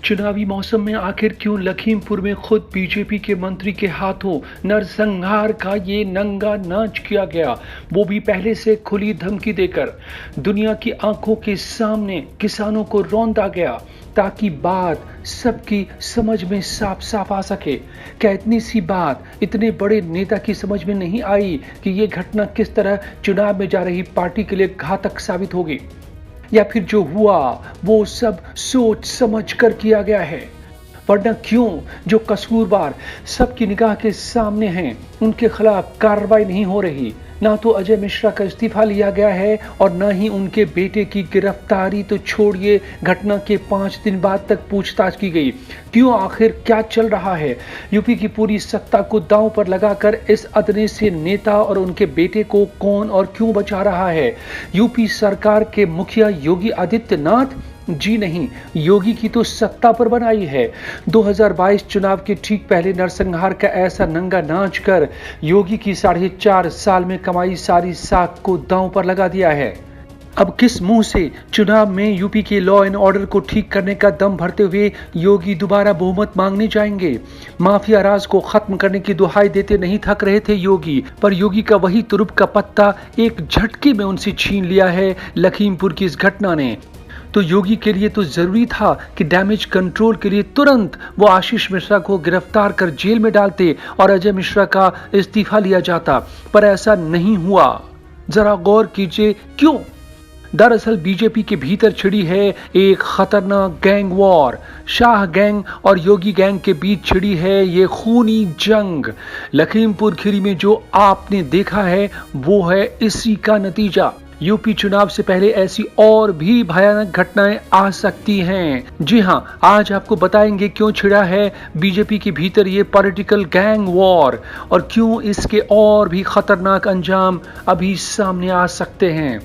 चुनावी मौसम में आखिर क्यों लखीमपुर में खुद बीजेपी के मंत्री के हाथों नरसंहार का ये नंगा नाच किया गया, वो भी पहले से खुली धमकी देकर। दुनिया की आंखों के सामने किसानों को रौंदा गया ताकि बात सबकी समझ में साफ साफ आ सके। क्या इतनी सी बात इतने बड़े नेता की समझ में नहीं आई कि ये घटना किस तरह चुनाव में जा रही पार्टी के लिए घातक साबित होगी? या फिर जो हुआ वो सब सोच समझ कर किया गया है? वरना क्यों जो कसूरवार सबकी निगाह के सामने हैं उनके खिलाफ कार्रवाई नहीं हो रही? ना तो अजय मिश्रा का इस्तीफा लिया गया है और ना ही उनके बेटे की गिरफ्तारी तो छोड़िए, घटना के 5 दिन बाद तक पूछताछ की गई। क्यों? आखिर क्या चल रहा है? यूपी की पूरी सत्ता को दांव पर लगाकर इस अदने से नेता और उनके बेटे को कौन और क्यों बचा रहा है? यूपी सरकार के मुखिया योगी आदित्यनाथ? जी नहीं, योगी की तो सत्ता पर बनाई है। 2022 चुनाव के ठीक पहले नरसंहार का ऐसा नंगा नाच कर योगी की 4.5 साल में कमाई सारी साख को दांव पर लगा दिया है। अब किस मुंह से चुनाव में यूपी के लॉ एंड ऑर्डर को ठीक करने का दम भरते हुए योगी दोबारा बहुमत मांगने जाएंगे? माफिया राज को खत्म करने की दुहाई देते नहीं थक रहे थे योगी, पर योगी का वही तुरुप का पत्ता एक झटके में उनसे छीन लिया है लखीमपुर की इस घटना ने। तो योगी के लिए तो जरूरी था कि डैमेज कंट्रोल के लिए तुरंत वो आशीष मिश्रा को गिरफ्तार कर जेल में डालते और अजय मिश्रा का इस्तीफा लिया जाता, पर ऐसा नहीं हुआ। जरा गौर कीजिए क्यों। दरअसल बीजेपी के भीतर छिड़ी है एक खतरनाक गैंग वॉर। शाह गैंग और योगी गैंग के बीच छिड़ी है ये खूनी जंग। लखीमपुर खीरी में जो आपने देखा है वो है इसी का नतीजा। यूपी चुनाव से पहले ऐसी और भी भयानक घटनाएं आ सकती हैं। जी हां, आज आपको बताएंगे क्यों छिड़ा है बीजेपी के भीतर ये पॉलिटिकल गैंग वॉर और क्यों इसके और भी खतरनाक अंजाम अभी सामने आ सकते हैं।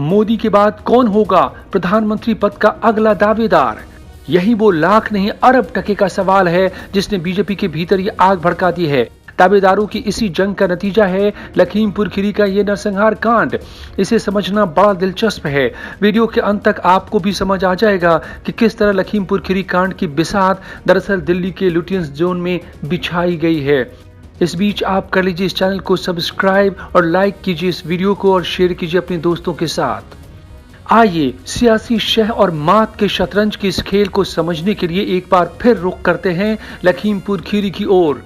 मोदी के बाद कौन होगा प्रधानमंत्री पद का अगला दावेदार? यही वो लाख नहीं अरब टके का सवाल है जिसने बीजेपी के भीतर ये आग भड़का दी है। दावेदारों की इसी जंग का नतीजा है लखीमपुर खीरी का ये नरसंहार कांड। इसे समझना बड़ा दिलचस्प है। वीडियो के अंत तक आपको भी समझ आ जाएगा कि किस तरह लखीमपुर खीरी कांड की बिसात दरअसल दिल्ली के लुटियंस जोन में बिछाई गई है। इस बीच आप कर लीजिए इस चैनल को सब्सक्राइब और लाइक कीजिए इस वीडियो को और शेयर कीजिए अपने दोस्तों के साथ। आइए सियासी शह और मात के शतरंज के इस खेल को समझने के लिए एक बार फिर रुख करते हैं लखीमपुर खीरी की ओर।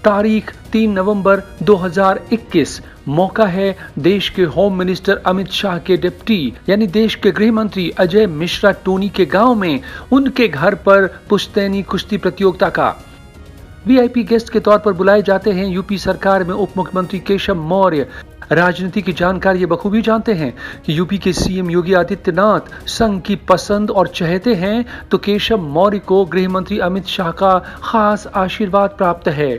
तारीख 3 नवंबर 2021। मौका है देश के होम मिनिस्टर अमित शाह के डिप्टी यानी देश के गृह मंत्री अजय मिश्रा टोनी के गांव में उनके घर पर पुश्तैनी कुश्ती प्रतियोगिता का। वीआईपी गेस्ट के तौर पर बुलाए जाते हैं यूपी सरकार में उप मुख्यमंत्री केशव मौर्य। राजनीति की जानकार ये बखूबी जानते हैं कि यूपी के सीएम योगी आदित्यनाथ संघ की पसंद और चहेते हैं, तो केशव मौर्य को गृह मंत्री अमित शाह का खास आशीर्वाद प्राप्त है।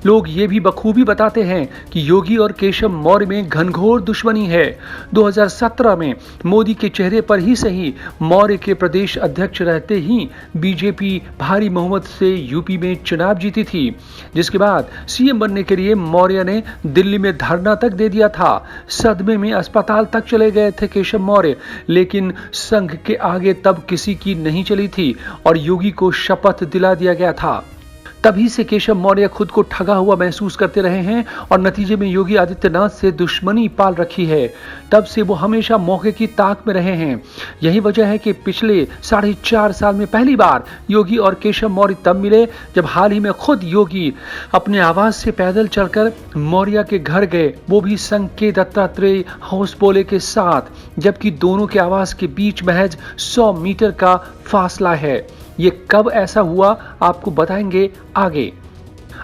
लोग ये भी बखूबी बताते हैं कि योगी और केशव मौर्य में घनघोर दुश्मनी है। 2017 में मोदी के चेहरे पर ही सही मौर्य के प्रदेश अध्यक्ष रहते ही बीजेपी भारी बहुमत से यूपी में चुनाव जीती थी, जिसके बाद सीएम बनने के लिए मौर्य ने दिल्ली में धरना तक दे दिया था। सदमे में अस्पताल तक चले गए थे केशव मौर्य, लेकिन संघ के आगे तब किसी की नहीं चली थी और योगी को शपथ दिला दिया गया था। तभी से केशव मौर्य खुद को ठगा हुआ महसूस करते रहे हैं और नतीजे में योगी आदित्यनाथ से दुश्मनी पाल रखी है। तब से वो हमेशा मौके की ताक में रहे हैं। यही वजह है कि पिछले 4.5 साल में पहली बार योगी और केशव मौर्य तब मिले जब हाल ही में खुद योगी अपने आवास से पैदल चलकर मौर्य के घर गए, वो भी संघ के दत्तात्रेय हाउसबोले के साथ, जबकि दोनों के आवास के बीच महज 100 मीटर का फासला है। ये कब ऐसा हुआ आपको बताएंगे आगे।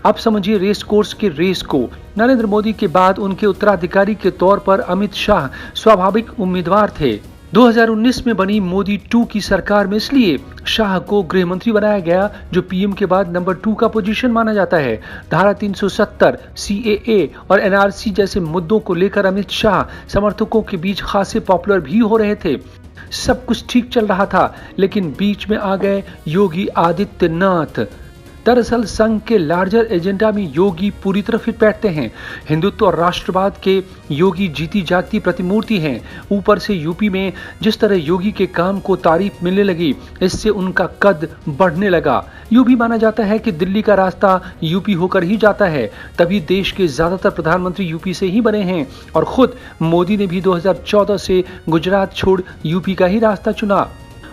अब समझिए रेस कोर्स के रेस को। नरेंद्र मोदी के बाद उनके उत्तराधिकारी के तौर पर अमित शाह स्वाभाविक उम्मीदवार थे। 2019 में बनी मोदी 2 की सरकार में इसलिए शाह को गृह मंत्री बनाया गया, जो पीएम के बाद नंबर 2 का पोजीशन माना जाता है। धारा 370, सीएए और एनआरसी जैसे मुद्दों को लेकर अमित शाह समर्थकों के बीच खासे पॉपुलर भी हो रहे थे। सब कुछ ठीक चल रहा था, लेकिन बीच में आ गए योगी आदित्यनाथ। दरअसल संघ के लार्जर एजेंडा में योगी पूरी तरह फिट बैठते हैं। हिंदुत्व और राष्ट्रवाद के योगी जीती जागती प्रतिमूर्ति हैं। ऊपर से यूपी में जिस तरह योगी के काम को तारीफ मिलने लगी, इससे उनका कद बढ़ने लगा। यूं भी माना जाता है कि दिल्ली का रास्ता यूपी होकर ही जाता है, तभी देश के ज्यादातर प्रधानमंत्री यूपी से ही बने हैं और खुद मोदी ने भी 2014 से गुजरात छोड़ यूपी का ही रास्ता चुना।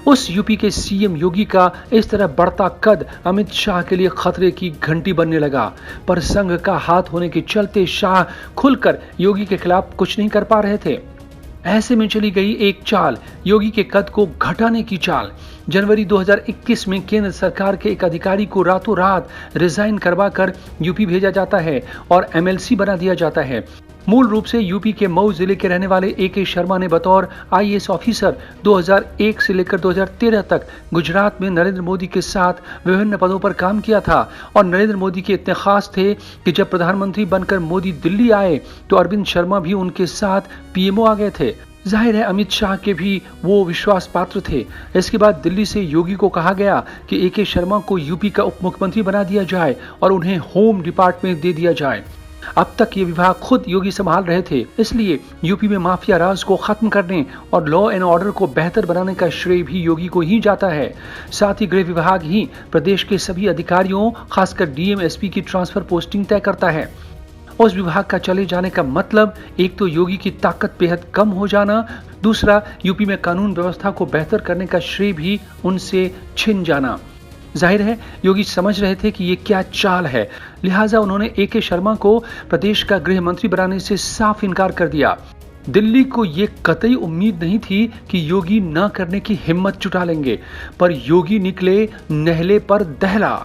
उस यूपी के सीएम योगी का इस तरह बढ़ता कद अमित शाह के लिए खतरे की घंटी बनने लगा। पर संघ का हाथ होने के चलते शाह खुलकर योगी के खिलाफ कुछ नहीं कर पा रहे थे। ऐसे में चली गई एक चाल, योगी के कद को घटाने की चाल। जनवरी 2021 में केंद्र सरकार के एक अधिकारी को रातों रात रिजाइन करवाकर यूपी भेजा जाता है और एमएलसी बना दिया जाता है। मूल रूप से यूपी के मऊ जिले के रहने वाले AK शर्मा ने बतौर IAS ऑफिसर 2001 से लेकर 2013 तक गुजरात में नरेंद्र मोदी के साथ विभिन्न पदों पर काम किया था और नरेंद्र मोदी के इतने खास थे कि जब प्रधानमंत्री बनकर मोदी दिल्ली आए तो अरविंद शर्मा भी उनके साथ PMO आ गए थे। जाहिर है अमित शाह के भी वो विश्वास पात्र थे। इसके बाद दिल्ली से योगी को कहा गया कि AK शर्मा को यूपी का उप मुख्यमंत्री बना दिया जाए और उन्हें होम डिपार्टमेंट दे दिया जाए। अब तक ये विभाग खुद योगी संभाल रहे थे, इसलिए यूपी में माफिया राज को खत्म करने और लॉ एंड ऑर्डर को बेहतर बनाने का श्रेय भी योगी को ही जाता है। साथ ही गृह विभाग ही प्रदेश के सभी अधिकारियों, खासकर DM SP की ट्रांसफर पोस्टिंग तय करता है। उस विभाग का चले जाने का मतलब एक तो योगी की ताकत बेहद कम हो जाना, दूसरा यूपी में कानून व्यवस्था को बेहतर करने का श्रेय भी उनसे छिन जाना। जाहिर है योगी समझ रहे थे कि ये क्या चाल है, लिहाजा उन्होंने AK शर्मा को प्रदेश का गृह मंत्री बनाने से साफ इनकार कर दिया। दिल्ली को ये कतई उम्मीद नहीं थी कि योगी न करने की हिम्मत जुटा लेंगे, पर योगी निकले नहले पर दहला।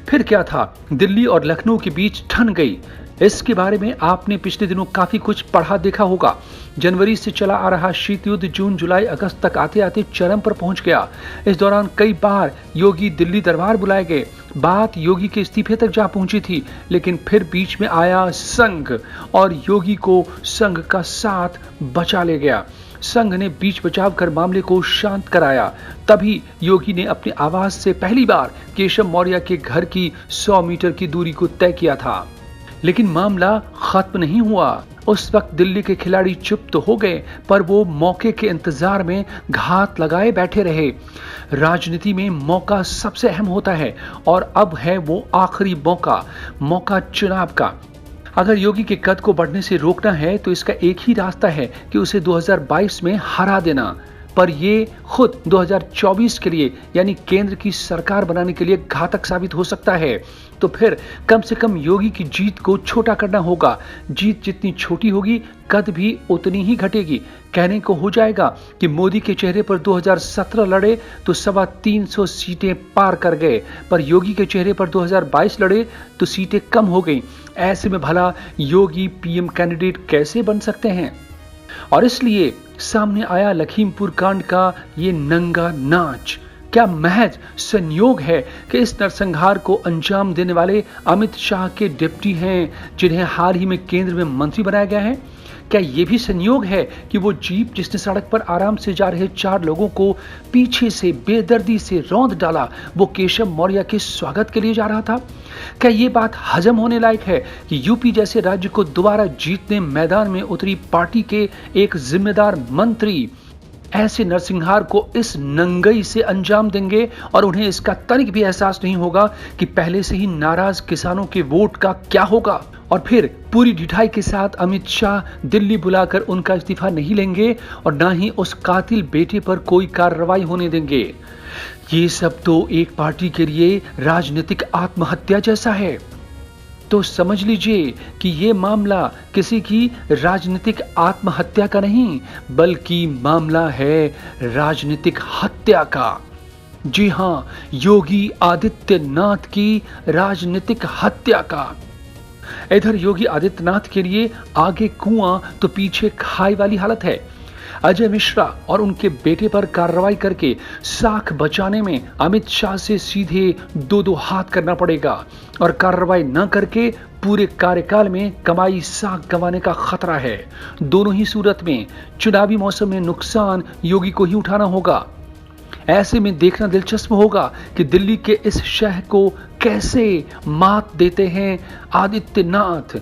फिर क्या था, दिल्ली और लखनऊ के बीच ठन गई। इसके बारे में आपने पिछले दिनों काफी कुछ पढ़ा देखा होगा। जनवरी से चला आ रहा शीत युद्ध जून जुलाई अगस्त तक आते आते चरम पर पहुंच गया। इस दौरान कई बार योगी दिल्ली दरबार बुलाए गए। बात योगी के इस्तीफे तक जा पहुंची थी, लेकिन फिर बीच में आया संघ और योगी को संघ का साथ बचा ले गया। संघ ने बीच बचाव कर मामले को शांत कराया। तभी योगी ने अपने आवास से पहली बार केशव मौर्य के घर की 100 मीटर की दूरी को तय किया था। लेकिन मामला खत्म नहीं हुआ। उस वक्त दिल्ली के खिलाड़ी चुप तो हो गए, पर वो मौके के इंतजार में घात लगाए बैठे रहे। राजनीति में मौका सबसे अहम होता है और अब है वो आखिरी मौका चुनाव का। अगर योगी के कद को बढ़ने से रोकना है तो इसका एक ही रास्ता है कि उसे 2022 में हरा देना। पर ये खुद 2024 के लिए यानी केंद्र की सरकार बनाने के लिए घातक साबित हो सकता है। तो फिर कम से कम योगी की जीत को छोटा करना होगा। जीत जितनी छोटी होगी, कद भी उतनी ही घटेगी। कहने को हो जाएगा कि मोदी के चेहरे पर 2017 लड़े तो 325 सीटें पार कर गए, पर योगी के चेहरे पर 2022 लड़े तो सीटें कम हो गई। ऐसे में भला योगी PM कैंडिडेट कैसे बन सकते हैं? और इसलिए सामने आया लखीमपुर कांड का ये नंगा नाच। क्या महज संयोग है कि इस नरसंहार को अंजाम देने वाले अमित शाह के डिप्टी हैं, जिन्हें हाल ही में केंद्र में मंत्री बनाया गया है? क्या ये भी संयोग है कि वो जीप जिसने सड़क पर आराम से जा रहे 4 लोगों को पीछे से बेदर्दी से रौंद डाला, वो केशव मौर्य के स्वागत के लिए जा रहा था? क्या ये बात हजम होने लायक है कि यूपी जैसे राज्य को दोबारा जीतने मैदान में उतरी पार्टी के एक जिम्मेदार मंत्री ऐसे नरसंहार को इस नंगई से अंजाम देंगे और उन्हें इसका तनिक भी एहसास नहीं होगा कि पहले से ही नाराज किसानों के वोट का क्या होगा? और फिर पूरी ढिठाई के साथ अमित शाह दिल्ली बुलाकर उनका इस्तीफा नहीं लेंगे और ना ही उस कातिल बेटे पर कोई कार्रवाई होने देंगे। ये सब तो एक पार्टी के लिए राजनीतिक आत्महत्या जैसा है। तो समझ लीजिए कि ये मामला किसी की राजनीतिक आत्महत्या का नहीं, बल्कि मामला है राजनीतिक हत्या का। जी हां, योगी आदित्यनाथ की राजनीतिक हत्या का। इधर योगी आदित्यनाथ के लिए आगे कुआं तो पीछे खाई वाली हालत है। अजय मिश्रा और उनके बेटे पर कार्रवाई करके साख बचाने में अमित शाह से सीधे 2-2 हाथ करना पड़ेगा और कार्रवाई न करके पूरे कार्यकाल में कमाई साख गंवाने का खतरा है। दोनों ही सूरत में चुनावी मौसम में नुकसान योगी को ही उठाना होगा। ऐसे में देखना दिलचस्प होगा कि दिल्ली के इस शहर को कैसे मात देते हैं आदित्यनाथ,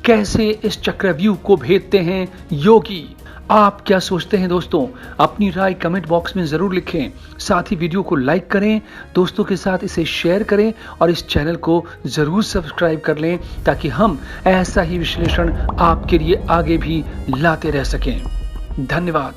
कैसे इस चक्रव्यूह को भेदते हैं योगी। आप क्या सोचते हैं दोस्तों? अपनी राय कमेंट बॉक्स में जरूर लिखें। साथ ही वीडियो को लाइक करें, दोस्तों के साथ इसे शेयर करें और इस चैनल को जरूर सब्सक्राइब कर लें ताकि हम ऐसा ही विश्लेषण आपके लिए आगे भी लाते रह सकें। धन्यवाद।